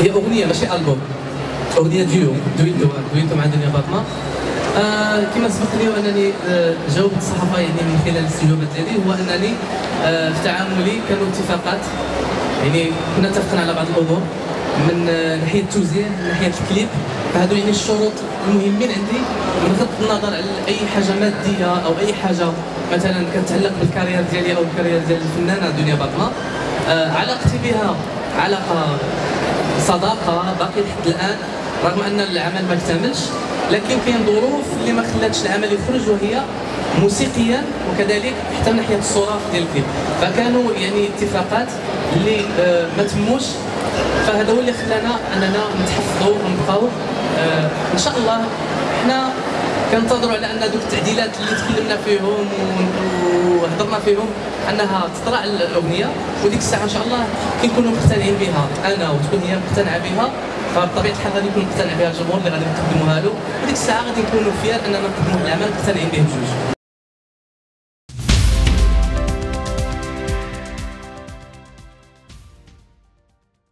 هي اغنيه ماشي البوم، اغنيه دويتو مع دنيا فاطمه. كما سبق لي وانني جاوبت الصحافه يعني من خلال الاستجوابات ديالي، هو انني في تعاملي كانوا اتفاقات، يعني كنا اتفقنا على بعض الامور من ناحيه التوزيع، من ناحيه الكليب. فهادو يعني الشروط المهمين عندي من غض النظر على اي حاجه ماديه او اي حاجه مثلا كتعلق بالكارير ديالي او الكارير ديال الفنانه دنيا فاطمه. علاقتي بها علاقه صداقه باقي لحد الان، رغم ان العمل ما اكتملش، لكن كاين ظروف اللي ما خلاتش العمل يخرج، وهي موسيقيا وكذلك حتى من ناحيه الصوره ديال الفيلم. فكانوا يعني اتفاقات اللي ما تموش، فهذا هو اللي خلانا اننا نتحفظوا ونبقاو. ان شاء الله حنا كنتظروا على ان دوك التعديلات اللي تكلمنا فيهم وهضرنا فيهم انها تطرا الاغنيه، وديك الساعه ان شاء الله كنكونوا مقتنعين بها انا وتكون هي مقتنعه بها. فبطبيعه الحال غادي يكون مقتنع بها الجمهور اللي غادي نقدموها له، وديك الساعه غادي نكونوا فيار اننا نقدموا العمل مقتنعين به بجوج.